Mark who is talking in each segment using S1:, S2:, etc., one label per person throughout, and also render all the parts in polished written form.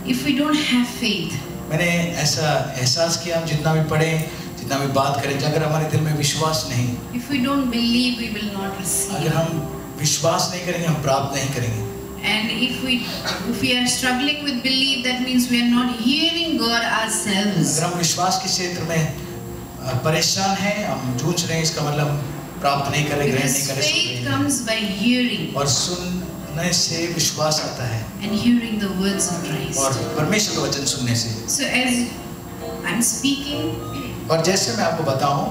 S1: If we don't have faith,
S2: मैंने ऐसा एहसास किया, हम जितना भी पढ़ें, जितना भी बात करें, अगर हमारे दिल में विश्वास नहीं,
S1: if we don't believe, we will not receive.
S2: अगर हम विश्वास नहीं करेंगे, हम प्राप्त नहीं करेंगे.
S1: And if we are struggling with belief, that means we are not hearing God ourselves.
S2: अगर हम विश्वास के क्षेत्र में परेशान हैं, हम जूझ रहे हैं, इसका मतलब हम प्राप्त नहीं करेंगे, ग्रहण नहीं
S1: Because faith
S2: करेंगे.
S1: comes by hearing,
S2: और सुनने से विश्वास आता है,
S1: and hearing the words of
S2: और
S1: Christ.
S2: परमेश्वर का वचन सुनने से.
S1: So as I'm speaking,
S2: और जैसे मैं आपको बताऊं,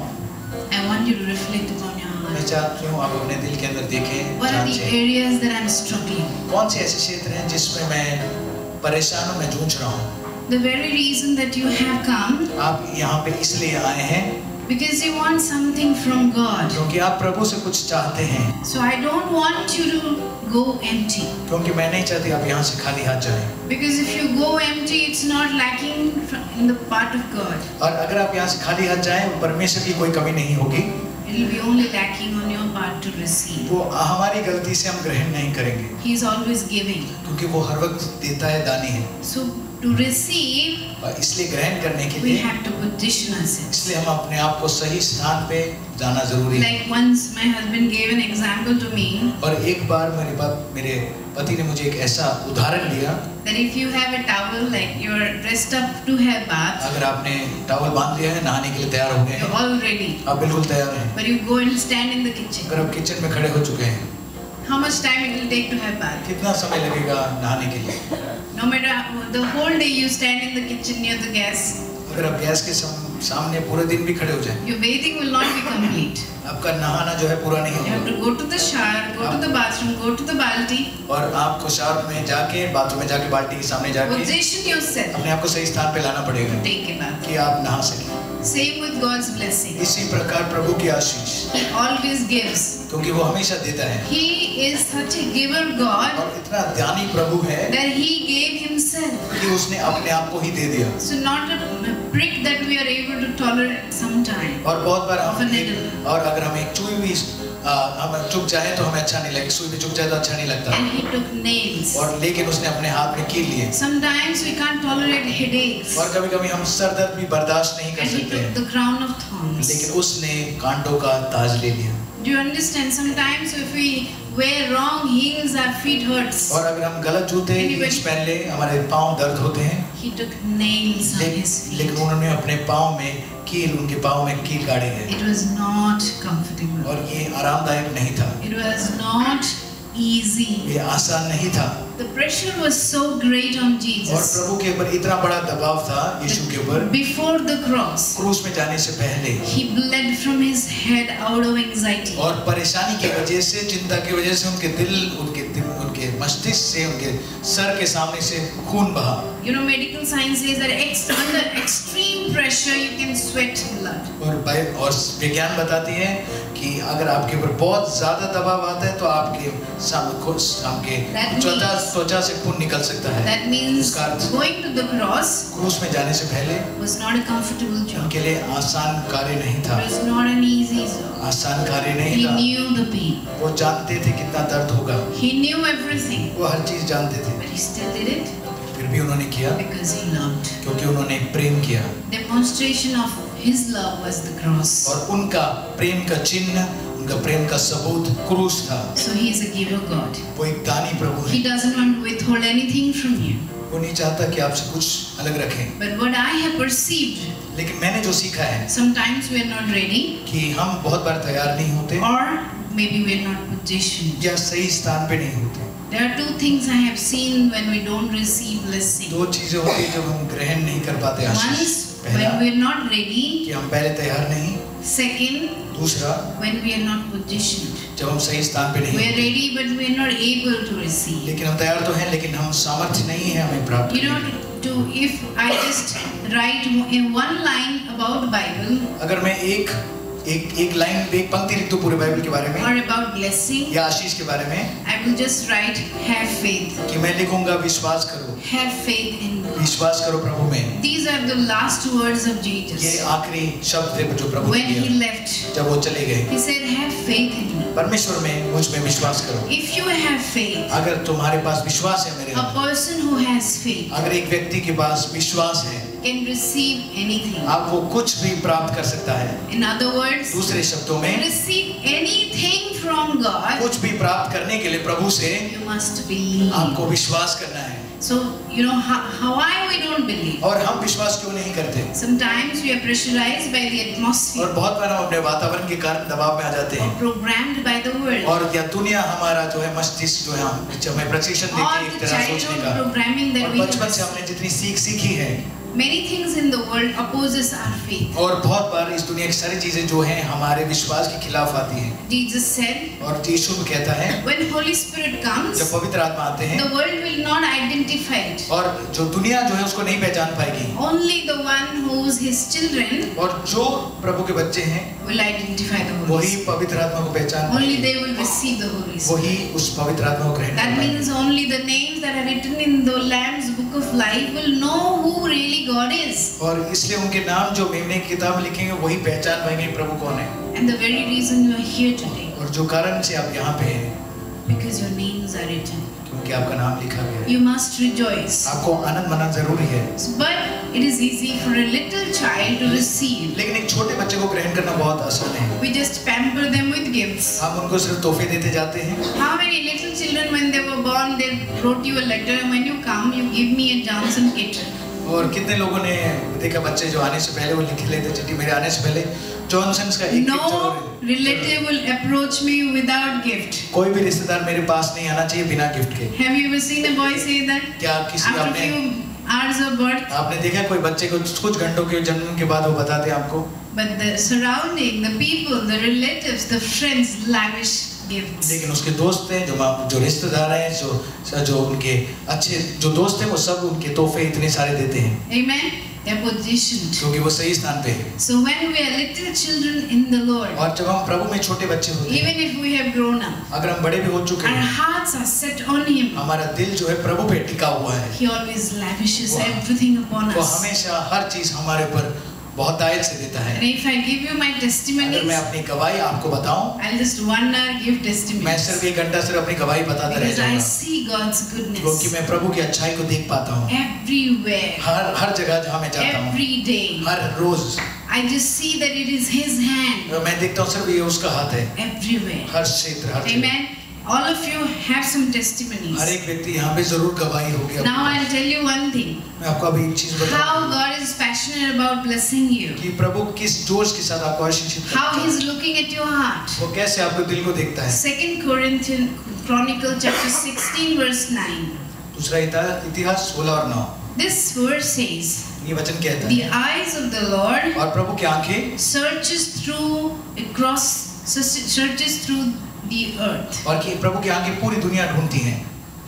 S1: I want you to reflect upon your
S2: मैं
S1: heart.
S2: चाहती हूँ आप अपने दिल के अंदर देखें,
S1: What are the
S2: जांचें,
S1: areas that I'm struggling?
S2: कौन से ऐसे क्षेत्र हैं जिसमें मैं परेशान हूँ, मैं जूझ रहा हूँ.
S1: The very reason that you have come,
S2: आप यहाँ पे इसलिए आए हैं
S1: because you want something from God.
S2: क्योंकि आप प्रभु से कुछ चाहते हैं.
S1: So I don't want you to go empty.
S2: क्योंकि मैं नहीं चाहती आप यहाँ से खाली हाथ जाएं.
S1: Because if you go empty, it's not lacking in the part of God.
S2: और अगर आप यहाँ से खाली हाथ जाएं, परमेश्वर की कोई कमी नहीं होगी.
S1: It will be only lacking on your part to receive.
S2: वो हमारी गलती से हम ग्रहण नहीं करेंगे,
S1: He is always giving.
S2: क्योंकि वो हर वक्त देता है, दानी है.
S1: So to receive,
S2: और इसलिए ग्रहण करने के
S1: we
S2: लिए,
S1: have to position ourselves.
S2: इसलिए हम अपने आप को सही स्थान पे जाना जरूरी है.
S1: Like once my husband gave an example to me
S2: और एक बार मेरे पति ने मुझे एक ऐसा उदाहरण दिया,
S1: that if you have a towel, like you're dressed up to have bath,
S2: अगर आपने टॉवल बांध लिया है, नहाने के लिए तैयार हो गए
S1: you're
S2: हैं,
S1: all ready.
S2: आप बिल्कुल तैयार हैं,
S1: But you go and stand in the kitchen.
S2: अगर आप किचन में खड़े हो चुके हैं,
S1: How much time it will take to have bath?
S2: कितना समय लगेगा नहाने के लिए?
S1: No matter the whole day you stand in the kitchen near the gas,
S2: अगर आप गैस के सामने पूरे दिन भी खड़े हो जाएं,
S1: your bathing will not be complete.
S2: आपका नहाना जो है पूरा नहीं
S1: You have
S2: होगा.
S1: to go to the shower, go to the bathroom, go to the balti,
S2: और आपको शावर में जाके, बाथरूम में जाके, बाल्टी के सामने जाके
S1: position yourself
S2: अपने आप को सही स्थान पे लाना पड़ेगा
S1: to take a bath.
S2: कि आप नहा सकें.
S1: Same with God's blessing.
S2: इसी प्रकार प्रभु की आशीष,
S1: He always gives.
S2: क्योंकि वो हमेशा देता है,
S1: He is such a giver God
S2: और इतना दानी प्रभु है
S1: that He gave Himself.
S2: कि उसने अपने आप को ही दे दिया.
S1: So not a prick that we are able to tolerate sometime.
S2: और बहुत बार
S1: Of a
S2: हम
S1: needle.
S2: और अगर हम एक सुई भी हम चुक जाए तो हमें अच्छा नहीं लगता, सुई भी चुक जाए तो अच्छा नहीं लगता.
S1: And He took nails.
S2: और लेकिन उसने अपने हाथ में कील लिए.
S1: Sometimes we can't tolerate headaches.
S2: और कभी कभी हम सर दर्द भी बर्दाश्त नहीं कर
S1: And He
S2: सकते
S1: took
S2: हैं,
S1: the crown of thorns.
S2: लेकिन उसने कांटों का ताज ले लिया.
S1: Do you understand? Sometimes if we wear wrong heels, our feet hurts.
S2: और अगर हम गलत जूते हील्स पहन ले, हमारे पाँव दर्द होते हैं.
S1: He took nails on His
S2: लेकिन
S1: feet.
S2: उन्होंने अपने पाँव में कील, उनके पाँव में कील गाड़े गए.
S1: It was not comfortable.
S2: और ये आरामदायक नहीं था,
S1: It was not easy.
S2: ये आसान नहीं था.
S1: The pressure was so great on
S2: और
S1: Jesus.
S2: प्रभु के ऊपर इतना बड़ा दबाव था, यीशु के ऊपर.
S1: Before the cross,
S2: क्रूस में जाने से पहले
S1: He bled from His head out of anxiety.
S2: और परेशानी की वजह से, चिंता की वजह से उनके मस्तिष्क से, उनके सर के सामने से खून बहा.
S1: You know, medical science says that under extreme pressure you can sweat blood.
S2: और विज्ञान बताती है कि अगर आपके ऊपर बहुत ज्यादा दबाव आता है तो आपके त्वचा से खून निकल सकता है.
S1: That means
S2: इसका अर्थ
S1: going to the cross
S2: क्रूस में जाने से पहले
S1: was not a comfortable job.
S2: उनके लिए आसान कार्य नहीं था,
S1: It was not an easy job.
S2: आसान कार्य नहीं
S1: He
S2: था.
S1: knew the pain.
S2: वो जानते थे कितना दर्द होगा,
S1: He knew everything.
S2: वो हर चीज जानते थे,
S1: But He still did it
S2: फिर भी उन्होंने किया
S1: because He loved.
S2: क्योंकि उन्होंने प्रेम किया.
S1: Demonstration of His love was the cross.
S2: और उनका प्रेम का चिन्ह, उनका प्रेम का सबूत क्रूस था.
S1: So He is a giver God.
S2: वो एक दानी प्रभु
S1: He
S2: है.
S1: doesn't want to withhold anything from you.
S2: वो नहीं चाहता कि आपसे कुछ अलग रखें.
S1: But what I have perceived,
S2: लेकिन मैंने जो सीखा है
S1: sometimes we are not ready,
S2: कि हम बहुत बार तैयार नहीं होते
S1: or maybe we are not positioned.
S2: या सही स्थान पे नहीं होते.
S1: There are two things I have seen when we don't receive blessing.
S2: दो चीजें होती है जब हम ग्रहण नहीं कर पाते
S1: One
S2: आशीष.
S1: is
S2: पहला
S1: when we are not ready.
S2: कि हम पहले तैयार नहीं.
S1: Second,
S2: दूसरा,
S1: when we are not positioned.
S2: जब हम सही स्थान पे
S1: We
S2: नहीं
S1: are
S2: होते.
S1: ready, but we are not able to receive.
S2: लेकिन हम तैयार तो हैं, लेकिन हम सामर्थ्य नहीं है हमें प्राप्त
S1: You know,
S2: करने की.
S1: if I just write in one line about Bible,
S2: अगर मैं एक एक लाइन एक पंक्ति लिख दो पूरे बाइबल के बारे में
S1: or about blessing,
S2: या आशीष के बारे में
S1: I will just write, have faith.
S2: कि मैं लिखूंगा विश्वास करो,
S1: Have faith in God.
S2: विश्वास करो प्रभु में।
S1: These are the last words of
S2: ये
S1: Jesus.
S2: आखिरी शब्द थे जो प्रभु
S1: When
S2: ने
S1: he
S2: दिया
S1: left,
S2: जब वो चले गए।
S1: he said, have faith in me.
S2: परमेश्वर में मुझ में विश्वास करो।
S1: If you have faith,
S2: अगर तुम्हारे पास विश्वास है मेरे
S1: a
S2: अंदर,
S1: person who has faith
S2: अगर एक व्यक्ति के पास विश्वास है,
S1: can receive anything.
S2: आप वो कुछ भी प्राप्त कर सकता है।
S1: In other words,
S2: दूसरे शब्दों में
S1: receive anything from God,
S2: कुछ भी प्राप्त करने के लिए प्रभु से
S1: you must believe.
S2: आपको विश्वास करना है।
S1: So, you know, why we don't believe?
S2: और हम विश्वास क्यों नहीं करते?
S1: Sometimes we are pressurized by the atmosphere,
S2: और बहुत बार हम अपने वातावरण के कारण दबाव में आ जाते
S1: or
S2: हैं
S1: programmed by the world,
S2: और या दुनिया हमारा जो है मस्तिष्क जो है हमें प्रशिक्षण देती
S1: or
S2: है एक
S1: the
S2: तरह सोचने
S1: childhood
S2: का।
S1: programming that
S2: और
S1: we
S2: बचपन से
S1: have.
S2: हमने जितनी सीख सीखी है
S1: Many things in the world opposes our faith.
S2: और बहुत बार इस दुनिया की सारी चीजें जो हैं हमारे विश्वास के खिलाफ आती हैं।
S1: Jesus said,
S2: और यीशु कहता है
S1: when Holy Spirit comes,
S2: जब पवित्र आत्मा आते हैं
S1: the world will not identify it.
S2: और जो दुनिया जो है उसको नहीं पहचान पाएगी
S1: Only the one who's his children
S2: और जो प्रभु के बच्चे हैं
S1: will identify the Holy
S2: वही
S1: Spirit.
S2: पवित्र आत्मा को पहचान
S1: Only
S2: पाएंगे,
S1: they will receive the Holy Spirit.
S2: वही उस पवित्र आत्मा को ग्रहण कर
S1: That
S2: पाएंगे।
S1: means only the names that are written in the Lamb's Book of Life will know who really God is.
S2: और इसलिए उनके नाम जो मेमने की किताब में लिखेंगे वही पहचान पाएंगे प्रभु कौन है।
S1: And the very reason you are here today,
S2: और जो कारण से आप यहाँ पे हैं
S1: because your names are written.
S2: क्योंकि आपका नाम लिखा गया है।
S1: You must rejoice.
S2: आपको आनंद मनाना जरूरी है,
S1: But it is easy for a little child to receive.
S2: लेकिन एक छोटे बच्चे को ग्रहण करना बहुत आसान है।
S1: We just pamper them with gifts.
S2: हम उनको सिर्फ तोहफे देते जाते हैं।
S1: How many little children, when they were born, they wrote you a letter, and when you come, you give me a Johnson kit.
S2: और कितने लोगों ने देखा बच्चे जो आने से पहले वो लिख लेते चिट्ठी, मेरे आने से पहले जॉनसन्स का एक
S1: No relative will approach me without gift.
S2: कोई भी रिश्तेदार मेरे पास नहीं आना चाहिए बिना गिफ्ट के।
S1: Have you ever seen a boy say that?
S2: क्या किसी
S1: After
S2: आपने
S1: few hours of birth,
S2: आपने देखा कोई बच्चे को कुछ घंटों के जन्म के बाद वो बताते हैं आपको?
S1: but the surrounding, the people, the relatives, the friends lavish gifts.
S2: लेकिन उसके दोस्त हैं जो रिश्तेदार हैं जो उनके अच्छे जो दोस्त हैं वो सब उनके तोहफे इतने सारे देते हैं
S1: Amen. They're positioned.
S2: क्योंकि वो सही स्थान पे है।
S1: So when we are little children in the Lord,
S2: और जब हम प्रभु में छोटे बच्चे होते हैं,
S1: even if we have grown up,
S2: अगर हम बड़े भी हो चुके
S1: our
S2: हैं,
S1: hearts are set on Him.
S2: हमारा दिल जो है प्रभु पे टिका हुआ है।
S1: He always lavishes
S2: वो-
S1: everything upon
S2: वो
S1: us.
S2: हमेशा हर चीज हमारे ऊपर बहुत दायित्व से देता है।
S1: And if I give you my
S2: अगर
S1: testimonies,
S2: मैं अपनी गवाही आपको बताऊं,
S1: I'll just 1 hour give
S2: मैं
S1: testimonies.
S2: सिर्फ 1 घंटा सिर्फ अपनी गवाही बताता रह
S1: Because I
S2: जाऊंगा,
S1: see God's
S2: क्योंकि
S1: goodness
S2: मैं प्रभु की अच्छाई को देख पाता हूँ
S1: everywhere,
S2: हर जगह जहाँ मैं जाता हूँ,
S1: every day.
S2: Her rose
S1: I just see that it is His hand
S2: मैं देखता हूँ सिर्फ ये उसका हाथ है
S1: everywhere.
S2: हर क्षेत्र हर जगह।
S1: Amen. All of you have some
S2: her
S1: testimonies.
S2: एक व्यक्ति यहाँ पे जरूर गवाही होगी।
S1: Now I'll tell you one thing.
S2: मैं आपको अभी एक चीज
S1: How
S2: बताऊँ
S1: God is passionate about blessing you.
S2: कि प्रभु किस जोश के साथ आपको आशीषित
S1: How
S2: करता है।
S1: He's looking at your heart.
S2: वो कैसे आपके दिल को देखता है।
S1: 2 Corinthians Chronicle chapter 16 verse 9.
S2: दूसरा इतिहास 16 और 9
S1: This verse says,
S2: ये वचन कहता
S1: the
S2: है
S1: eyes of the Lord
S2: और प्रभु की आंखें
S1: searches through the earth.
S2: और कि प्रभु की आंखें पूरी दुनिया ढूंढती हैं।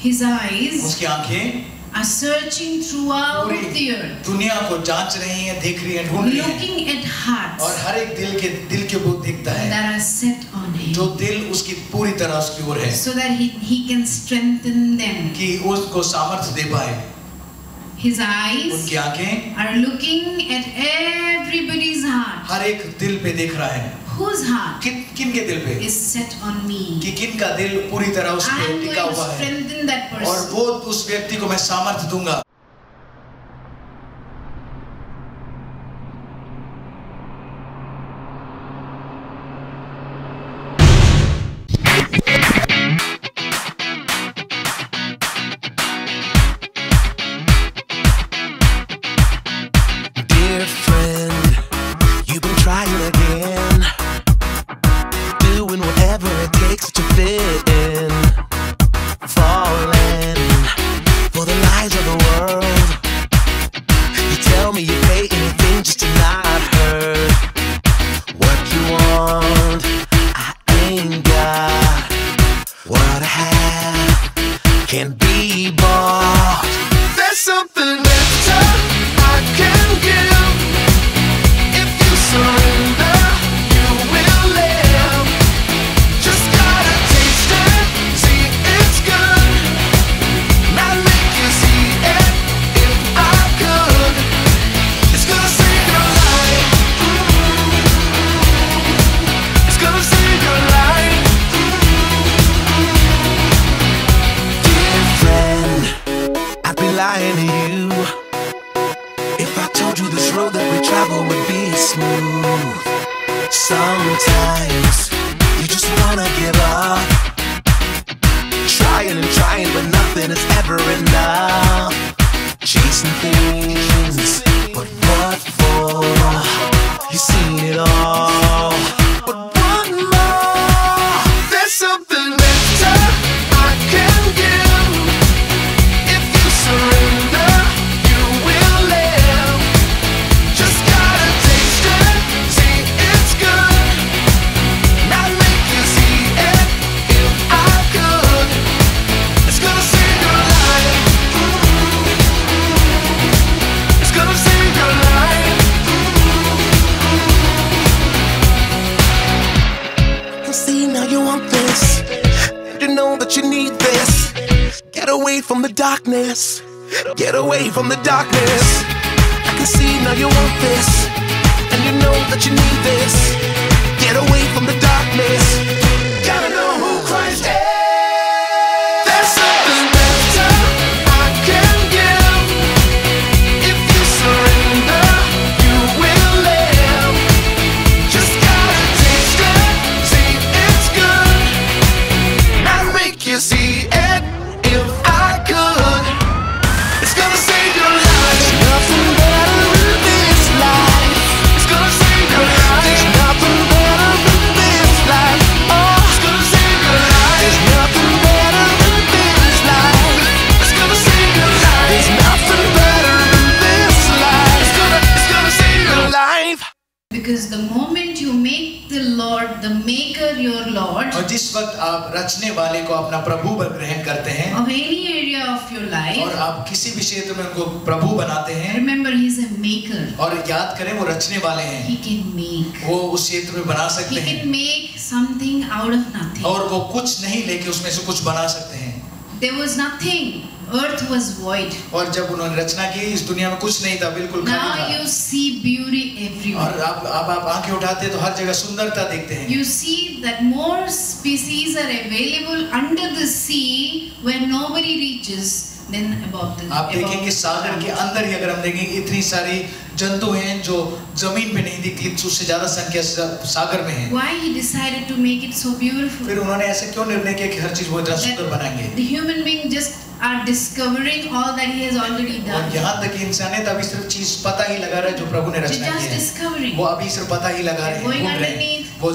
S1: His eyes
S2: उसकी आंखें
S1: are searching throughout
S2: पूरी
S1: the earth,
S2: दुनिया को जांच रही हैं, देख रही हैं, ढूंढ रही हैं
S1: looking at hearts
S2: और हर एक दिल के वो देखता है
S1: that are set on Him,
S2: जो दिल उसकी पूरी तरह उसकी ओर है
S1: so that he can strengthen them.
S2: कि उसको सामर्थ्य दे पाए।
S1: His eyes
S2: उनकी आंखें
S1: are looking at everybody's heart.
S2: हर एक दिल पे देख रहा है।
S1: Whose heart
S2: किन के दिल पे?
S1: is set on me?
S2: कि किन का दिल पूरी तरह उस पे
S1: I'm
S2: टिका
S1: going to
S2: हुआ है
S1: strengthen that
S2: और
S1: person.
S2: वो उस व्यक्ति को मैं सामर्थ्य दूंगा।
S3: Dear friend, you've been trying again, doing whatever it takes to fit in, falling for the lies of the world. You tell me you pay anything just to not hurt what you want. I ain't got what I have, can't be bought. There's something better I can give. If you surrender, you will. and trying, but nothing is ever enough. Chasing things, but what for? You've seen it all, but what more? There's something better I can give. If you surrender, you will live. Just gotta taste it, see it's good. Not make you see it if I could. It's gonna save your life. It's gonna save your life. And see, now you want this, and you know that you need this. Get away from the darkness. Get away from the darkness. I can see now you want this, and you know that you need this. Get away from the darkness. Gotta know who Christ is. There's something better I can give. If you surrender, you will live. Just gotta taste it, see it's good. Not make you see it if I could. It's gonna save your life. There's nothing better than this life. It's gonna save your life. There's nothing better than this life. Oh, it's gonna save your life. There's nothing better than this life. It's gonna save your life. There's nothing better than this life. It's gonna save your life.
S1: Because the moment you make the Lord, the Maker, your Lord
S2: और जिस वक्त आप रचने वाले को अपना प्रभु ग्रहण करते हैं
S1: of any area of your
S2: और
S1: life,
S2: आप किसी भी क्षेत्र में उनको प्रभु बनाते हैं
S1: remember He's a Maker.
S2: और याद करें वो रचने वाले हैं,
S1: He can make.
S2: वो उस क्षेत्र में बना सकते
S1: He
S2: हैं
S1: can make something out of nothing.
S2: और वो कुछ नहीं लेके उसमें से कुछ बना सकते हैं।
S1: There was nothing. Earth was void.
S2: और जब उन्होंने रचना की इस दुनिया में कुछ नहीं था, बिल्कुल
S1: Now
S2: खाली
S1: you see beauty
S2: था।
S1: everywhere.
S2: और आप आंखें उठाते हैं तो हर जगह सुंदरता देखते हैं।
S1: You see that more species are available under the sea where nobody reaches than above the.
S2: आप देखेंगे सागर के अंदर ही अगर हम देखेंगे इतनी सारी जंतु हैं जो जमीन पे नहीं दिखती, उससे ज्यादा संख्या सागर में है।
S1: Why He decided to make it so beautiful?
S2: फिर उन्होंने ऐसा क्यों निर्णय किया कि हर चीज वो इतना सुंदर बनाएंगे?
S1: The human being just are discovering all that He has already
S2: और
S1: done.
S2: यहाँ तक कि इंसानियत अभी सिर्फ चीज पता ही लगा रहा है जो प्रभु ने
S1: They're
S2: रचना
S1: just
S2: की है।
S1: discovering.
S2: वो अभी सिर्फ पता ही लगा रहे हैं,
S1: Going
S2: घूम रहे हैं।
S1: underneath.
S2: वो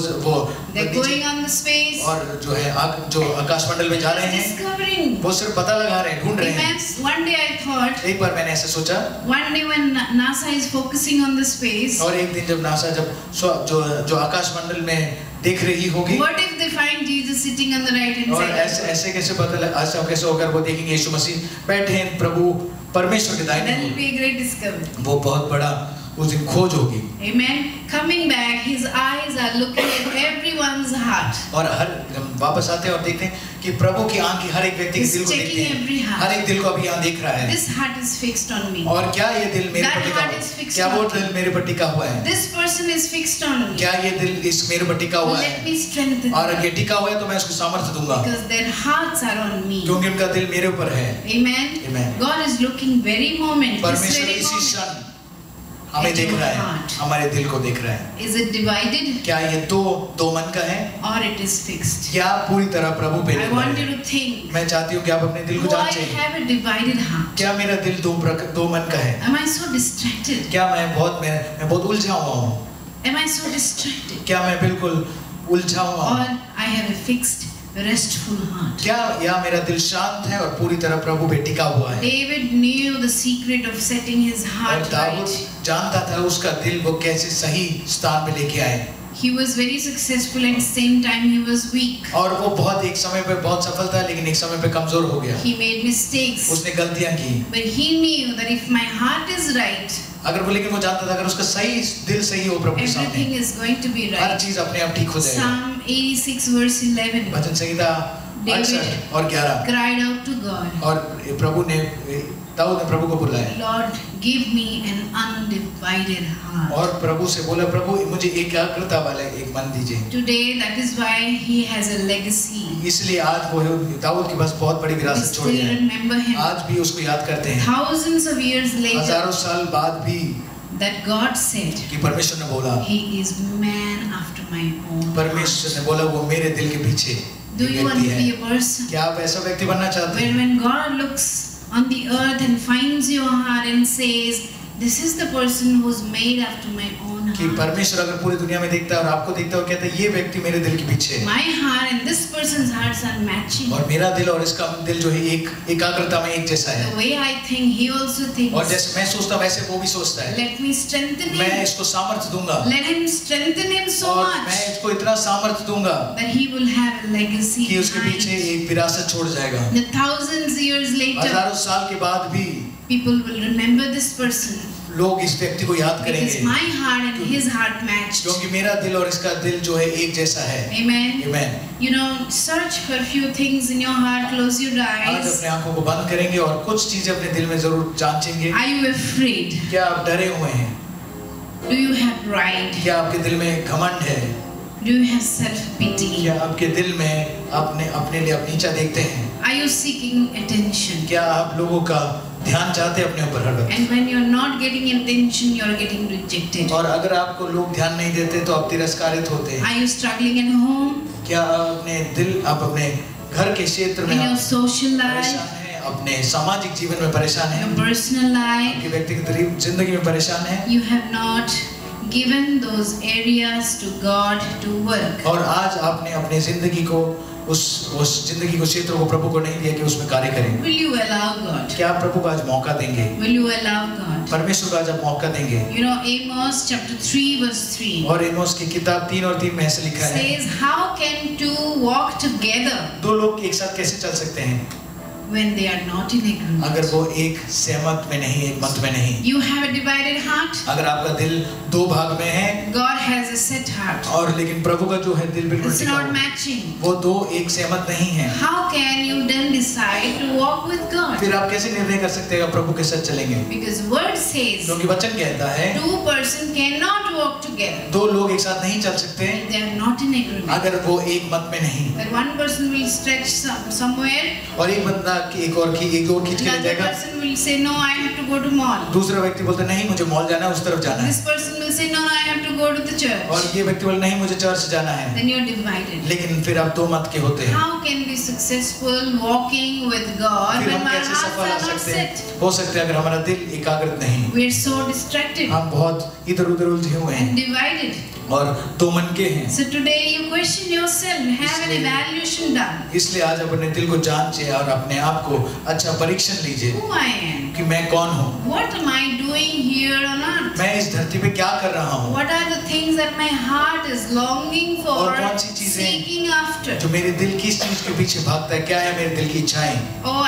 S1: They're going on the space.
S2: और जो है जो आकाश मंडल में जा रहे हैं
S1: Discovering.
S2: वो सिर्फ पता लगा रहे हैं, ढूंढ रहे हैं।
S1: Immense. One day I thought.
S2: एक बार मैंने ऐसे सोचा
S1: One day when NASA is focusing on the space.
S2: और एक दिन जब नासा जो आकाश मंडल में देख रही होगी
S1: What if they find Jesus sitting on the right hand
S2: और
S1: side?
S2: ऐसे कैसे पता लगा, ऐसा कैसे होकर वो देखेंगे यीशु मसीह बैठे हैं प्रभु परमेश्वर के दाहिने
S1: That will
S2: ore.
S1: be a great discovery.
S2: वो बहुत बड़ा उस दिन खोज होगी।
S1: Amen. Coming back, His eyes are looking at everyone's heart.
S2: और हर जब वापस आते हैं और देखते हैं कि प्रभु की आंखें हर एक व्यक्ति के
S1: He's
S2: दिल को देखती
S1: checking every
S2: हैं,
S1: heart.
S2: हर एक दिल को अभी यहाँ देख रहा है।
S1: This heart is fixed on me.
S2: और क्या ये दिल मेरे
S1: That
S2: पर टिका
S1: heart
S2: हुआ
S1: is
S2: है?
S1: fixed
S2: क्या वो
S1: on
S2: दिल मेरे पर टिका हुआ है?
S1: This person is fixed on me.
S2: क्या ये दिल इस मेरे पर टिका हुआ है?
S1: Let me strengthen
S2: और
S1: them.
S2: अगर ये टिका हुआ है तो मैं उसको सामर्थ्य दूंगा
S1: Because their hearts are on me.
S2: क्योंकि उनका दिल मेरे ऊपर है।
S1: Amen.
S2: Amen.
S1: God is looking very moment. This
S2: परमेश्वर
S1: very
S2: इसी
S1: moment.
S2: क्षण हमें देख रहा है, हमारे दिल को देख रहा है।
S1: Is it divided
S2: क्या ये दो मन का है
S1: or it is fixed?
S2: या पूरी तरह प्रभु पे
S1: I
S2: निर्भर
S1: want you
S2: है?
S1: to think.
S2: मैं चाहती हूँ कि आप अपने दिल को
S1: Do I
S2: जांचें।
S1: have a divided heart?
S2: क्या मेरा दिल दो मन का है?
S1: Am I so distracted?
S2: क्या मैं बहुत उलझा हुआ हूँ?
S1: Am I so distracted?
S2: क्या मैं बिल्कुल उलझा हुआ
S1: Or
S2: हूँ?
S1: I have a fixed, restful heart?
S2: क्या या मेरा दिल शांत है और पूरी तरह प्रभु पे टिका हुआ है?
S1: David knew the secret of setting his
S2: और
S1: heart
S2: दाऊद
S1: right.
S2: जानता था उसका दिल वो कैसे सही स्थान पे लेके आए।
S1: He was very successful and at the same time he was weak.
S2: और वो बहुत एक समय पे बहुत सफल था लेकिन एक समय पे कमजोर हो गया।
S1: He made mistakes.
S2: उसने गलतियां की।
S1: But he knew that if my heart is right,
S2: अगर वो लेकिन वो जानता था अगर उसका सही दिल सही हो प्रभु के सामने
S1: everything is going to be
S2: her
S1: right.
S2: चीज अपने आप ठीक हो जाएगी।
S1: Psalm 86 verse 11
S2: भजन संहिता 68 और 11
S1: cried out to God,
S2: और दाऊद ने प्रभु को बुलाया
S1: Lord, give me an undivided heart.
S2: और प्रभु से बोला प्रभु मुझे एकाग्रता वाला एक मन दीजिए।
S1: Today, that is why he has a legacy.
S2: इसलिए आज वो दाऊद के पास बहुत बड़ी
S1: We
S2: विरासत छोड़
S1: still
S2: गया है।
S1: remember him.
S2: आज भी उसको याद करते हैं।
S1: Thousands of years later,
S2: हजारों साल बाद भी
S1: that God said,
S2: कि परमेश्वर ने बोला
S1: He is man after my own heart.
S2: परमेश्वर ने बोला वो मेरे दिल के पीछे।
S1: Do you want
S2: व्यक्ति
S1: to be
S2: है।
S1: a person
S2: क्या आप ऐसा व्यक्ति बनना चाहते
S1: where
S2: हैं
S1: when God looks on the earth and finds your heart and says, this is the person who's made after my own
S2: कि
S1: heart.
S2: परमेश्वर अगर पूरी दुनिया में देखता है और आपको देखता है और कहता है ये व्यक्ति मेरे दिल के पीछे है
S1: My heart and this person's hearts are matching.
S2: और मेरा दिल और इसका दिल जो है एक एकाग्रता में एक जैसा है
S1: The way I think, he also
S2: और
S1: thinks.
S2: जैसे मैं सोचता हूँ वैसे वो भी सोचता है
S1: Let me strengthen
S2: मैं
S1: him.
S2: इसको सामर्थ्य दूंगा
S1: Let him strengthen him so
S2: और मैं
S1: much
S2: इसको इतना सामर्थ्य दूंगा
S1: that he will have a legacy
S2: कि उसके पीछे
S1: behind.
S2: एक विरासत छोड़ जाएगा
S1: The thousands years later,
S2: हजारों साल के बाद भी
S1: people will remember this person
S2: लोग इस व्यक्ति को याद
S1: because
S2: करेंगे
S1: my heart and his heart matched.
S2: क्योंकि मेरा दिल और इसका दिल जो है एक जैसा है
S1: Amen.
S2: आमीन।
S1: You know, search for a few things in your heart, close your
S2: आज
S1: eyes.
S2: अपने आंखों को बंद करेंगे और कुछ चीजें अपने दिल में जरूर जांचेंगे
S1: Are you afraid?
S2: क्या आप डरे हुए हैं
S1: Do you have pride?
S2: क्या आपके दिल में घमंड है
S1: Do you have self-pity?
S2: क्या आपके दिल में अपने लिए आप नीचा देखते हैं
S1: Are you seeking attention?
S2: क्या आप लोगों का ध्यान चाहते हैं अपने ऊपर हर वक्त
S1: And when you're not getting attention, you're getting rejected.
S2: और अगर आपको लोग ध्यान नहीं देते तो आप तिरस्कारित होते हैं
S1: Are you struggling at home,
S2: क्या आप अपने घर के क्षेत्र में
S1: in your
S2: आप
S1: social life,
S2: परेशान हैं अपने सामाजिक जीवन में परेशान हैं
S1: your personal life?
S2: आपकी व्यक्तिगत जिंदगी में परेशान हैं
S1: You have not given those areas to God to work.
S2: और आज आपने अपनी जिंदगी को उस जिंदगी को क्षेत्र को प्रभु को नहीं दिया कि उसमें कार्य करें
S1: Will you allow God?
S2: क्या आप प्रभु को आज मौका देंगे
S1: Will you allow God?
S2: परमेश्वर को आज आप मौका देंगे
S1: You know, Amos chapter 3 verse 3
S2: और एमोस की किताब 3 और 3 में ऐसे लिखा है
S1: says, how can two walk together
S2: दो लोग एक साथ कैसे चल सकते हैं
S1: when they are not in agreement?
S2: अगर वो एक सहमत में नहीं एक मत में नहीं
S1: You have a divided heart.
S2: अगर आपका दिल दो भाग में है
S1: God has a set heart.
S2: और लेकिन प्रभु का जो है दिल बिल्कुल
S1: It's
S2: टिका
S1: not
S2: हुआ है।
S1: matching.
S2: वो दो एक सहमत नहीं है
S1: How can you then decide to walk with God?
S2: फिर आप कैसे निर्णय कर सकते हैं कि आप प्रभु के साथ चलेंगे
S1: Because word says
S2: क्योंकि वचन कहता है
S1: two person cannot walk together
S2: दो लोग एक साथ नहीं चल सकते
S1: if they are not in agreement.
S2: अगर वो एक मत में नहीं
S1: That one person will stretch somewhere,
S2: और एक बंदा एक और खींच के ले
S1: another
S2: जाएगा
S1: person will say no, I have to go to mall.
S2: दूसरा व्यक्ति बोलता है नहीं मुझे मॉल जाना है उस तरफ जाना
S1: This
S2: है
S1: person will say no, I have to go to the church.
S2: और ये व्यक्ति बोलता नहीं मुझे चर्च जाना है
S1: Then you're divided.
S2: लेकिन फिर आप दो मत के होते हैं
S1: How can we successful walking with God
S2: फिर
S1: when
S2: हम
S1: our
S2: कैसे
S1: hearts
S2: सफल
S1: are
S2: हो
S1: not
S2: सकते
S1: set?
S2: हैं हो सकता है अगर हमारा दिल एकाग्रत नहीं
S1: We're so distracted
S2: हम बहुत इधर उधर उलझे हुए
S1: and
S2: हैं
S1: divided.
S2: और दो मन के हैं
S1: So today you question yourself, have an evaluation done.
S2: इसलिए आज अपने दिल को जांचे और अपने आप को अच्छा परीक्षण लीजिए
S1: Who I am?
S2: कि मैं कौन हूँ
S1: What am I doing here on earth?
S2: मैं इस धरती पे क्या कर रहा हूँ
S1: What are the things that my heart is longing for,
S2: और कौन सी चीजें
S1: seeking after?
S2: जो मेरे दिल किस चीज के पीछे भागता है क्या है मेरे दिल की इच्छाएं
S1: Oh,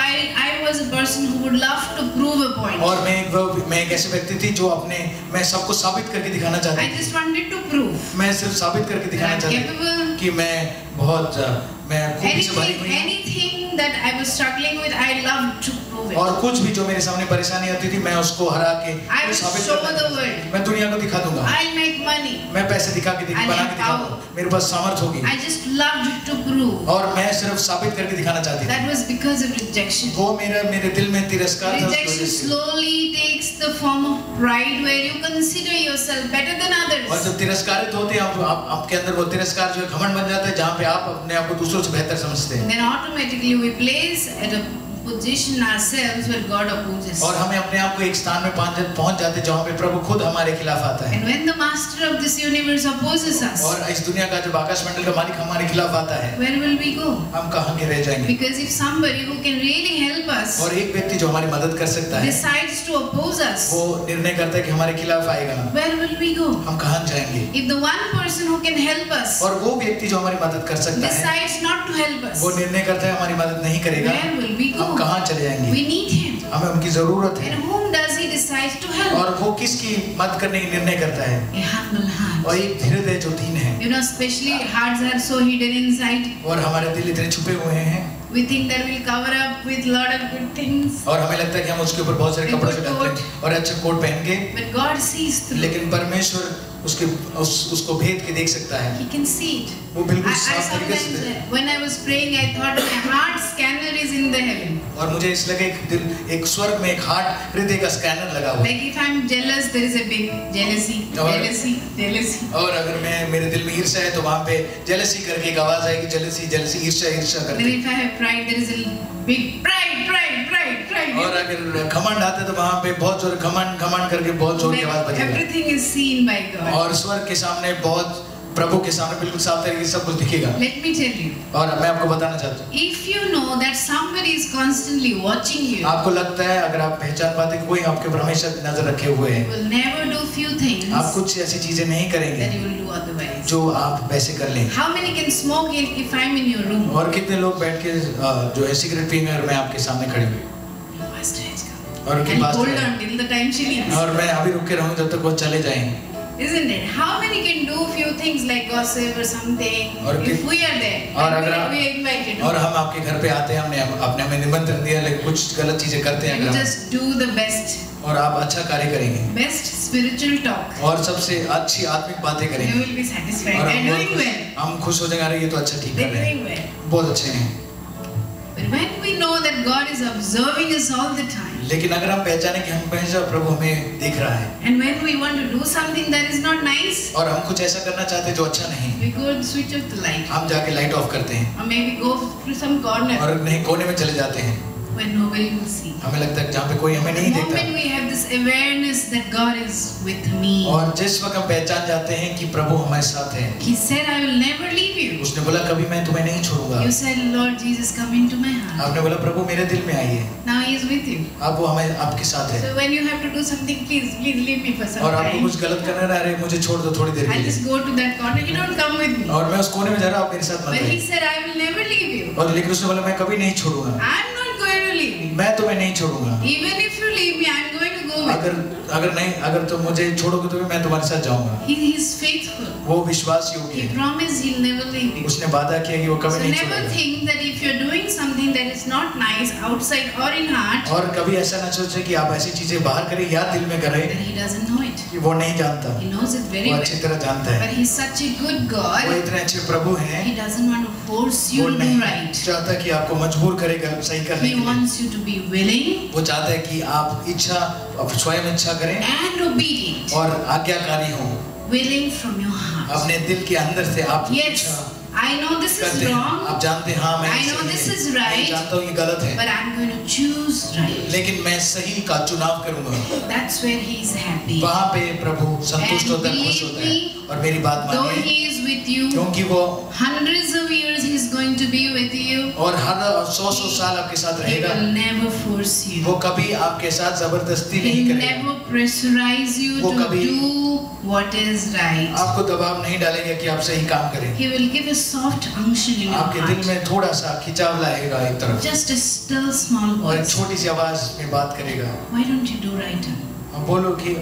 S1: I was a person who would love to prove a point.
S2: और मैं एक ऐसे व्यक्ति थी जो मैं सबको साबित करके दिखाना
S1: I
S2: चाहती थी
S1: just wanted to prove
S2: मैं सिर्फ साबित करके
S1: that
S2: दिखाना
S1: I'm
S2: चाहती थी
S1: capable.
S2: कि मैं खूबी से भरी हुई हूँ
S1: Anything that I was struggling with, I loved to prove it.
S2: और कुछ भी जो मेरे सामने परेशानी आती थी मैं उसको हरा के
S1: I will
S2: साबित
S1: show
S2: करता
S1: the
S2: था।
S1: world.
S2: मैं दुनिया को दिखा दूंगा
S1: I'll make money.
S2: मैं पैसे दिखा के
S1: I'll
S2: बना
S1: have
S2: के दिखाऊंगा
S1: power.
S2: मेरे पास सामर्थ होगी
S1: I just loved to prove.
S2: और मैं सिर्फ साबित करके दिखाना चाहती थी
S1: That was because of rejection.
S2: वो मेरे दिल में तिरस्कार था उस वजह
S1: Rejection
S2: से।
S1: slowly takes the form of pride where you consider yourself better than
S2: और
S1: others.
S2: जब तिरस्कारित होते हैं आपके अंदर वो तिरस्कार जो है घमंड बन जाता है जहाँ पे आप अपने आप को दूसरों से बेहतर समझते हैं
S1: Then automatically we place at a position ourselves where God opposes.
S2: और हमें अपने आप को एक स्थान में पहुंच जाते हैं जहाँ पे प्रभु खुद हमारे खिलाफ आता है
S1: And when the master of this universe opposes us,
S2: और इस दुनिया का जब आकाश मंडल का मालिक हमारे खिलाफ आता है
S1: where will we go?
S2: हम कहाँ के रह जाएंगे
S1: Because if somebody who can really help us
S2: और एक व्यक्ति जो हमारी मदद कर सकता है
S1: decides to oppose us,
S2: वो निर्णय करता है कि हमारे खिलाफ आएगा
S1: where will we go?
S2: हम कहाँ जाएंगे
S1: If the one person who can help us
S2: और वो व्यक्ति जो हमारी मदद कर सकता है
S1: decides not to help us,
S2: वो निर्णय करता है हमारी मदद नहीं करेगा
S1: where will we
S2: हम
S1: go?
S2: कहाँ चले जाएंगे
S1: We need him.
S2: हमें उनकी जरूरत है
S1: And whom does he decide to help?
S2: और वो किसकी मदद करने की निर्णय करता है
S1: A humble heart.
S2: और एक हृदय जो दीन है
S1: You know, especially hearts are so hidden inside.
S2: और हमारे दिल इतने छुपे हुए हैं
S1: We think that we'll cover up with lot of good things.
S2: और हमें लगता है कि हम उसके ऊपर बहुत सारे कपड़े से ढकते हैं और अच्छा कोट पहन के
S1: But God sees through.
S2: लेकिन परमेश्वर उसको भेद के देख सकता है।
S1: He can see it.
S2: वो बिल्कुल
S1: I
S2: साफ तरीके से
S1: sometimes, when I was praying, I thought my heart scanner is in the heaven.
S2: और मुझे इस लगे एक स्वर्ग में एक हार्ट हृदय का स्कैनर लगा हुआ है।
S1: Like if I'm jealous, there is a big jealousy.
S2: और अगर मैं मेरे दिल में ईर्ष्या है तो वहाँ पे जेलसी करके एक आवाज आएगी, जेलसी ईर्ष्या करके।
S1: Then if I have pride, there is a big pride.
S2: और अगर घमंड आता है तो वहाँ पे बहुत जोर घमंड करके बहुत जोर की आवाज बजेगी।
S1: Everything is seen by God.
S2: और स्वर्ग के सामने बहुत प्रभु के सामने बिल्कुल साफ तरीके से सब कुछ दिखेगा।
S1: Let me tell you.
S2: और मैं आपको बताना चाहता हूँ।
S1: If you know that somebody is constantly watching you,
S2: आपको लगता है अगर आप पहचान पाते कि कोई आपके ऊपर हमेशा नजर रखे हुए है,
S1: you will never do few things
S2: आप कुछ ऐसी चीजें नहीं करेंगे
S1: that you will do otherwise.
S2: जो आप वैसे कर लेंगे।
S1: How many can smoke if I'm in your room?
S2: और कितने लोग बैठ के जो है सिगरेट पीएंगे और मैं आपके सामने खड़े हुए और उनकी
S1: And
S2: बात
S1: hold on till the time she leaves.
S2: और मैं अभी रुक के रहूंगा जब तक वो चले जाएंगे।
S1: Isn't it? How many can do few things like gossip or something?
S2: और
S1: If we are there,
S2: और
S1: and
S2: अगर
S1: we are invited,
S2: और हम आपके घर पे आते हैं, आपने हमें निमंत्रण दिया लेकिन कुछ गलत चीजें करते हैं
S1: you
S2: अगर
S1: just do the best,
S2: और आप अच्छा कार्य करेंगे
S1: best spiritual talk.
S2: और सबसे अच्छी आत्मिक बातें
S1: You
S2: करेंगे
S1: will be satisfied.
S2: और
S1: They're doing well.
S2: हम खुश हो जाएंगे, अरे ये तो अच्छा ठीक कर
S1: They're
S2: रहे
S1: doing
S2: हैं,
S1: well.
S2: बहुत अच्छे हैं।
S1: But when we know that God is observing us all the time,
S2: लेकिन अगर हम पहचाने कि हम हमेशा प्रभु हमें देख रहा है
S1: and when we want to do something that is not nice,
S2: और हम कुछ ऐसा करना चाहते हैं जो अच्छा नहीं,
S1: we go and switch off the light,
S2: हम जाके लाइट ऑफ करते हैं
S1: or maybe go to some corner
S2: और नहीं कोने में चले जाते हैं।
S1: where nobody will see.
S2: हमें लगता है जहाँ पे कोई हमें नहीं
S1: The
S2: देखता
S1: moment we have this awareness that God is with me,
S2: और जिस वक्त हम पहचान जाते हैं कि प्रभु हमारे साथ है,
S1: He said, "I will never leave you."
S2: उसने बोला कभी मैं तुम्हें नहीं छोड़ूंगा।
S1: You said, "Lord Jesus, come into my heart."
S2: आपने बोला प्रभु मेरे दिल में आइए,
S1: Now He is with you.
S2: अब वो हमें आपके साथ है
S1: So when you have to do something, please leave me for some
S2: और आपको
S1: time.
S2: कुछ गलत करना है, अरे मुझे छोड़ दो थोड़ी देर के
S1: I'll just
S2: लिए
S1: go to that corner. You don't come with me.
S2: और मैं उस कोने में जा रहा हूँ, आप मेरे साथ मत
S1: But He
S2: रहिए।
S1: said, "I will never leave you.
S2: और लेकिन उसने बोला मैं कभी नहीं छोड़ूंगा,
S1: I'm not going to leave you.
S2: मैं तुम्हें नहीं छोड़ूंगा।
S1: Even if you leave me, I'm going to go with you."
S2: अगर तुम मुझे छोड़ोगे तो मैं तुम्हारे साथ जाऊंगा।
S1: He is faithful.
S2: वो विश्वास योग्य
S1: He
S2: है,
S1: promised He'll never leave you.
S2: उसने वादा किया कि वो
S1: So
S2: कभी नहीं
S1: never
S2: छोड़ेगा।
S1: think that if you're doing something that is not nice outside or in heart,
S2: और कभी ऐसा ना सोचे कि आप ऐसी चीजें बाहर करें या दिल में करें
S1: that He doesn't know it.
S2: कि वो नहीं जानता,
S1: He knows it very
S2: वो
S1: well.
S2: अच्छी तरह जानता
S1: But
S2: है।
S1: He's such a good
S2: वो
S1: God.
S2: इतने अच्छे प्रभु हैं,
S1: He doesn't want to force
S2: वो
S1: you to do
S2: नहीं
S1: right.
S2: चाहता कि आपको मजबूर करेगा सही करने
S1: He
S2: के लिए।
S1: wants you to be willing
S2: वो चाहता है कि आप स्वयं इच्छा करें
S1: and obedient.
S2: और आज्ञाकारी हो,
S1: Willing from your heart.
S2: अपने दिल के अंदर से आप
S1: Yes,
S2: इच्छा
S1: I know this is
S2: करते हैं।
S1: wrong,
S2: आप जानते हैं हाँ मैं
S1: I know
S2: सही
S1: this
S2: है,
S1: is
S2: मैं
S1: right,
S2: जानता हूँ ये गलत है,
S1: but I'm going to choose right.
S2: लेकिन मैं सही का चुनाव करूंगा।
S1: That's where He is happy.
S2: वहाँ पे प्रभु संतुष्ट
S1: And
S2: होता है, खुश
S1: believe
S2: होता है।
S1: me,
S2: और मेरी बात
S1: Though
S2: मानिए,
S1: He is with you,
S2: क्योंकि वो
S1: hundreds of years He is going to be with you.
S2: और हर 100 साल आपके साथ
S1: He
S2: रहेगा,
S1: will never force you.
S2: वो कभी आपके साथ जबरदस्ती
S1: He
S2: नहीं
S1: will
S2: करेगा,
S1: never pressurize you
S2: वो
S1: to
S2: कभी
S1: do what is right.
S2: आपको दबाव नहीं डालेगा कि आप सही काम करें।
S1: He will give a soft unction in your
S2: आपके दिल
S1: heart.
S2: में थोड़ा सा खिंचाव लाएगा एक तरफ
S1: Just a still small
S2: और एक
S1: voice.
S2: छोटी सी आवाज में बात करेगा,
S1: Why don't you do right?
S2: हम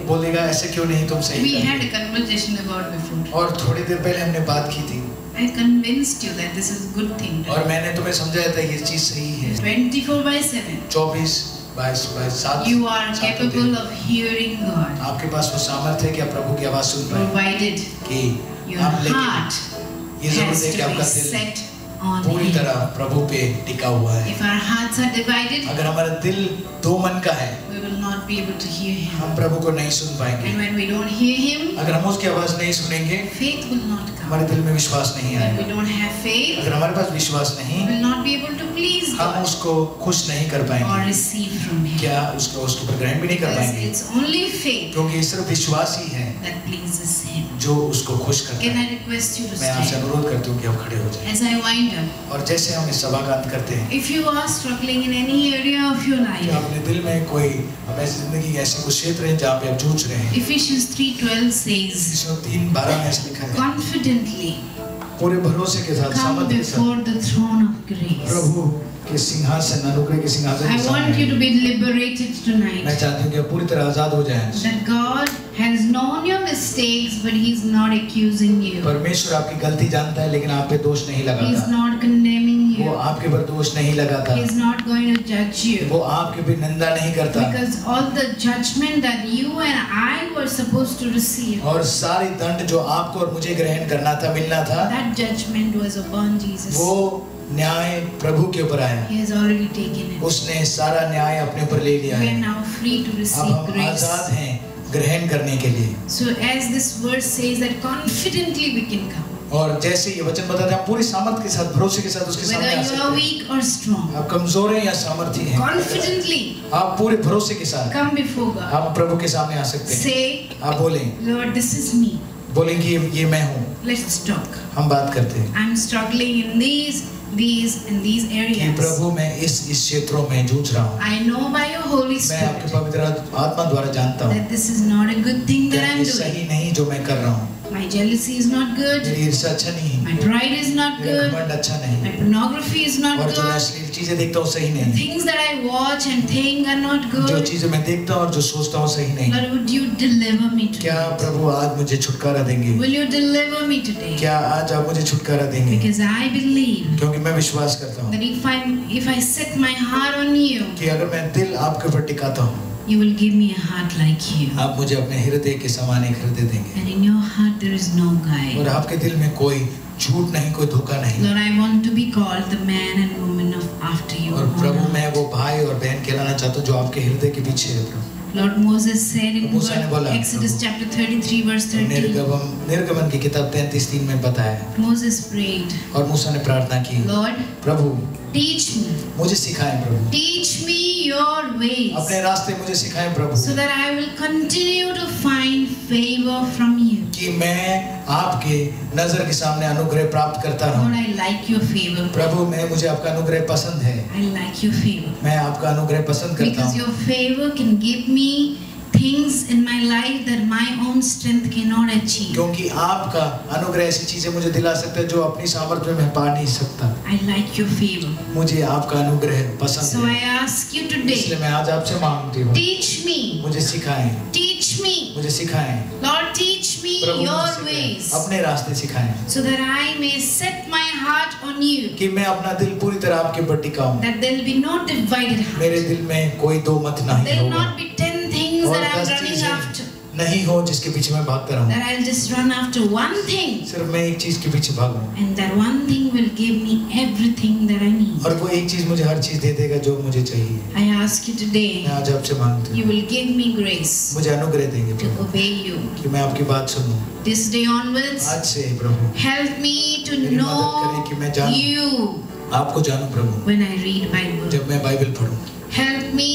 S2: बोलेगा ऐसे क्यों नहीं तुम सही
S1: We
S2: कर
S1: had a conversation about before.
S2: और थोड़ी देर पहले हमने बात की थी
S1: I convinced you that this is a good thing.
S2: और मैंने तुम्हें समझाया था ये चीज सही है।
S1: 24/7.
S2: 24/7
S1: You are capable of hearing God,
S2: आपके पास वो सामर्थ्य है कि आप प्रभु की आवाज सुन पाए
S1: provided
S2: कि
S1: your
S2: आप लेकिन
S1: heart
S2: ये जरूर
S1: has
S2: है
S1: to
S2: कि
S1: be
S2: आपका दिल
S1: set on
S2: पूरी
S1: Him.
S2: तरह प्रभु पे टिका हुआ है।
S1: If our hearts are divided,
S2: अगर हमारा दिल दो मन का है,
S1: we will not be able to hear Him.
S2: हम प्रभु को नहीं सुन पाएंगे।
S1: And when we don't hear Him,
S2: अगर हम उसकी आवाज नहीं सुनेंगे,
S1: faith will not come.
S2: हमारे दिल में विश्वास नहीं
S1: When
S2: आएगा।
S1: we don't have faith,
S2: अगर हमारे पास विश्वास
S1: we
S2: नहीं,
S1: will not be able to please
S2: हम
S1: God
S2: उसको खुश नहीं कर
S1: or
S2: पाएंगे,
S1: receive from Him.
S2: क्या उसके ऊपर ग्रहण भी नहीं कर
S1: Because
S2: पाएंगे,
S1: it's only faith
S2: क्योंकि सिर्फ विश्वास ही है
S1: that pleases Him.
S2: जो उसको खुश करता
S1: Can
S2: है।
S1: I request you to
S2: मैं आपसे
S1: stand
S2: अनुरोध करती हूँ कि आप खड़े हो जाएं।
S1: as I wind up?
S2: और जैसे हम इस सभा का अंत करते हैं,
S1: If you are struggling in any area of your
S2: कि
S1: life,
S2: अपने दिल में कोई ऐसी जिंदगी के ऐसे कुछ क्षेत्र हैं जहाँ पे आप जूझ रहे हैं,
S1: Ephesians 3:12 says,
S2: इसमें 3:12 में ऐसा लिखा है,
S1: confidently
S2: पूरे भरोसे के साथ
S1: come
S2: सामर्थ्य के साथ
S1: before the throne of grace.
S2: प्रभु के सिंहासन, अनुग्रह के सिंहासन
S1: I
S2: के
S1: want you
S2: सामने
S1: to be liberated
S2: मैं
S1: tonight.
S2: चाहती हूँ कि आप पूरी तरह आजाद हो जाएं।
S1: That God has known your mistakes, but He's not accusing you.
S2: परमेश्वर आपकी गलती जानता है लेकिन आप पे दोष नहीं
S1: He's
S2: लगाता,
S1: not condemning you.
S2: वो आपके पर दोष नहीं लगाता,
S1: He is not going to judge you.
S2: वो आपके भी निंदा नहीं करता,
S1: Because all the judgment that you and I were supposed to receive,
S2: और सारी दंड जो आपको और मुझे ग्रहण करना था, मिलना था,
S1: that judgment was upon Jesus.
S2: वो न्याय प्रभु के ऊपर आया।
S1: He has already taken it.
S2: उसने सारा न्याय अपने ऊपर ले लिया
S1: We
S2: है।
S1: are now free to
S2: अब
S1: receive
S2: हम
S1: grace.
S2: आजाद हैं ग्रहण करने के लिए।
S1: So as this verse says that confidently we can come.
S2: और जैसे ये वचन बताते हैं, आप पूरी सामर्थ के साथ, भरोसे के साथ उसके सामने आ
S1: Whether you
S2: सकते
S1: are
S2: हैं।
S1: weak or strong,
S2: आप कमजोर हैं या सामर्थी हैं,
S1: confidently
S2: आप पूरे भरोसे के साथ
S1: come before God.
S2: आप प्रभु के सामने आ सकते हैं।
S1: Say,
S2: आप बोलें,
S1: Lord, this is me.
S2: बोलें कि ये मैं हूँ।
S1: Let's talk.
S2: हम बात करते हैं
S1: I'm struggling in these and these
S2: कि
S1: areas.
S2: प्रभु मैं इस क्षेत्रों में जूझ रहा हूँ।
S1: I know by your Holy
S2: मैं आपके
S1: Spirit
S2: पवित्र आत्मा द्वारा जानता हूँ
S1: that this is not a good thing
S2: कि
S1: that I'm
S2: ये
S1: doing.
S2: सही नहीं जो मैं कर रहा हूँ।
S1: My jealousy is not good.
S2: मेरी ईर्ष्या अच्छा नहीं है,
S1: My pride is not
S2: मेरा
S1: good.
S2: घमंड अच्छा नहीं
S1: My
S2: है,
S1: pornography is not
S2: और जो मैं
S1: good.
S2: अश्लील चीजें देखता हूँ सही
S1: The
S2: नहीं है,
S1: things that I watch and think are not
S2: जो
S1: good.
S2: चीजें मैं देखता हूँ और जो सोचता हूँ सही नहीं है।
S1: Lord, would you deliver me
S2: क्या
S1: today?
S2: प्रभु आज मुझे छुटकारा देंगे?
S1: Will you deliver me today?
S2: क्या आज आप मुझे छुटकारा देंगे?
S1: Because I believe
S2: क्योंकि मैं विश्वास करता हूँ
S1: that if I set my heart on you,
S2: कि अगर मैं दिल आपके ऊपर टिकाता हूँ,
S1: you will give me a heart like you.
S2: आप मुझे अपने हृदय के समान एक हृदय देंगे,
S1: And in your heart there is no
S2: और
S1: guile.
S2: आपके दिल में कोई झूठ नहीं, कोई धोखा नहीं।
S1: Lord, I want to be called the man and woman of after your
S2: और
S1: own
S2: प्रभु
S1: heart.
S2: मैं वो भाई और बहन कहलाना चाहता हूँ जो आपके हृदय के पीछे है। प्रभु
S1: Lord, Moses said in
S2: मूसा ने बोला,
S1: Exodus chapter 33 verse 13,
S2: निर्गमन की किताब 33:3 में बताया,
S1: Moses prayed,
S2: और मूसा ने प्रार्थना की,
S1: Lord,
S2: प्रभु
S1: teach me.
S2: मुझे सिखाएं प्रभु,
S1: Teach me your ways
S2: अपने रास्ते मुझे सिखाएं प्रभु,
S1: so that I will continue to find favor from you.
S2: कि मैं आपके नजर के सामने अनुग्रह प्राप्त करता
S1: Lord,
S2: रहूं।
S1: I like your favor.
S2: प्रभु मुझे आपका अनुग्रह पसंद है,
S1: I like your favor.
S2: मैं आपका अनुग्रह पसंद करता
S1: Because
S2: हूँ,
S1: your favor can give me things in my life that my own strength cannot achieve.
S2: क्योंकि आपका अनुग्रह ऐसी चीजें मुझे दिला सकता है जो अपनी सामर्थ्य में मैं पा नहीं सकता।
S1: I like your favor.
S2: मुझे आपका अनुग्रह पसंद
S1: So
S2: है,
S1: I ask you today,
S2: इसलिए मैं आज आपसे मांगती हूँ,
S1: teach me,
S2: मुझे सिखाएं,
S1: teach me.
S2: मुझे सिखाएं,
S1: Lord, teach me
S2: प्रभु मुझे
S1: your
S2: सिखाएं,
S1: ways
S2: अपने रास्ते सिखाएं,
S1: so that I may set my heart on you,
S2: कि मैं अपना दिल पूरी तरह आपके ऊपर टिकाऊं।
S1: that there will be no divided heart.
S2: मेरे दिल में कोई दो मत नहीं
S1: There will
S2: होगा,
S1: not be 10 things
S2: और
S1: that I'm
S2: 10
S1: running
S2: चीजें
S1: after.
S2: नहीं हो जिसके पीछे मैं भागता रहूं,
S1: That I'll just run after one thing,
S2: सिर्फ मैं एक चीज के पीछे भागूं,
S1: and that one thing will give me everything that I need.
S2: और वो एक चीज मुझे हर चीज दे देगा जो मुझे चाहिए।
S1: I ask you today,
S2: मैं आज आपसे मांगती
S1: you
S2: हूँ,
S1: will give me grace
S2: मुझे अनुग्रह देंगे
S1: to
S2: प्रभु,
S1: obey you.
S2: कि मैं आपकी बात सुनूं।
S1: This day onwards,
S2: आज से प्रभु
S1: help me to
S2: मेरी मदद करें कि मैं जानूं,
S1: know you
S2: आपको जानूं प्रभु,
S1: when I read Bible.
S2: जब मैं बाइबल पढूं,
S1: Help me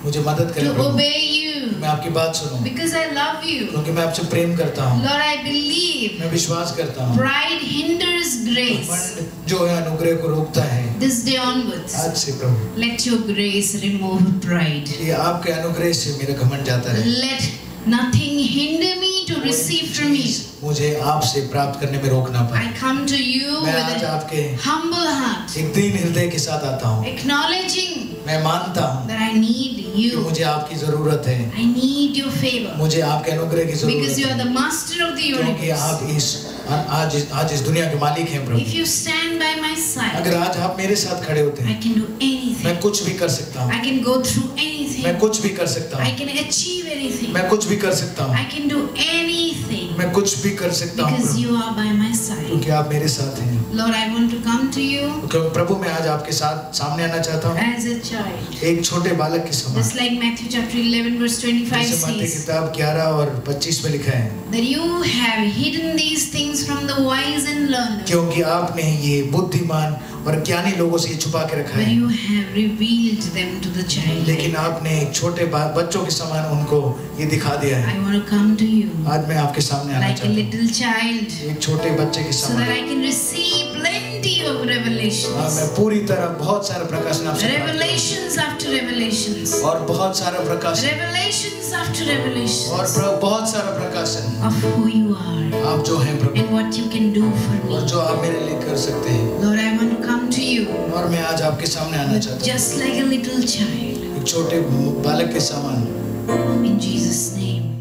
S2: मुझे मदद करें
S1: to
S2: प्रभु,
S1: obey you
S2: मैं आपकी बात सुनूं,
S1: because I love you.
S2: क्योंकि मैं आपसे प्रेम करता हूँ,
S1: Lord, I believe
S2: मैं विश्वास करता हूँ।
S1: pride hinders grace.
S2: घमंड जो है अनुग्रह को रोकता है।
S1: This day onwards,
S2: आज से प्रभु
S1: let your grace remove pride.
S2: ये आपके अनुग्रह से मेरा घमंड जाता है।
S1: Let nothing hinder me to receive from you.
S2: मुझे आपसे प्राप्त करने में रोकना पाए।
S1: I come to you
S2: मैं आज
S1: with a
S2: आपके
S1: humble heart,
S2: एक दीन हृदय के साथ आता हूँ।
S1: acknowledging
S2: मैं मानता हूँ
S1: that I need
S2: कि
S1: you.
S2: मुझे आपकी जरूरत है,
S1: I need your favor
S2: मुझे आपके अनुग्रह की जरूरत
S1: because you are
S2: है,
S1: the master of the
S2: क्योंकि
S1: universe.
S2: आप आज इस दुनिया के मालिक हैं
S1: If
S2: Prabhu.
S1: you stand by my side,
S2: अगर आज आप मेरे साथ खड़े होते
S1: I
S2: हैं,
S1: can do anything.
S2: मैं कुछ भी कर सकता हूँ,
S1: I can go through
S2: मैं
S1: anything.
S2: कुछ भी कर सकता
S1: I
S2: हूँ,
S1: can achieve anything.
S2: मैं कुछ भी कर सकता हूँ,
S1: I can do anything
S2: मैं कुछ भी कर सकता हूँ
S1: because
S2: Prabhu,
S1: you are by my side.
S2: क्योंकि आप मेरे साथ हैं।
S1: Lord, I want to come to you
S2: क्योंकि प्रभु मैं आज आपके साथ सामने आना चाहता हूँ,
S1: as a child.
S2: एक छोटे बालक के समान।
S1: Just like Matthew chapter 11 verse 25
S2: जैसे मत्ती
S1: says,
S2: किताब 11 और 25 में लिखा है,
S1: that you have hidden these things from the wise and learned,
S2: क्योंकि आपने ये बुद्धिमान और ज्ञानी लोगों से ये छुपा के रखा
S1: but
S2: है,
S1: you have revealed them to the child.
S2: लेकिन आपने एक छोटे बच्चों के समान उनको ये दिखा दिया है।
S1: I want to come to you
S2: आज मैं आपके सामने आना
S1: like a
S2: चाहता हूँ,
S1: little child
S2: एक छोटे बच्चे के
S1: so that
S2: समान।
S1: I can receive plenty of
S2: हाँ,
S1: revelations.
S2: मैं पूरी तरह बहुत सारा प्रकाशन आपसे प्राप्त करूँ,
S1: Revelations after revelations.
S2: और बहुत सारा प्रकाशन
S1: Revelations after revelations
S2: और बहुत सारा प्रकाशन
S1: of who you are
S2: आप जो हैं प्रभु,
S1: and what you can do for
S2: और
S1: me.
S2: जो आप मेरे लिए कर सकते हैं।
S1: Lord, I want to come to you
S2: और मैं आज आपके सामने आना चाहता हूँ,
S1: just like a little child.
S2: एक छोटे बालक के समान।
S1: In Jesus' name.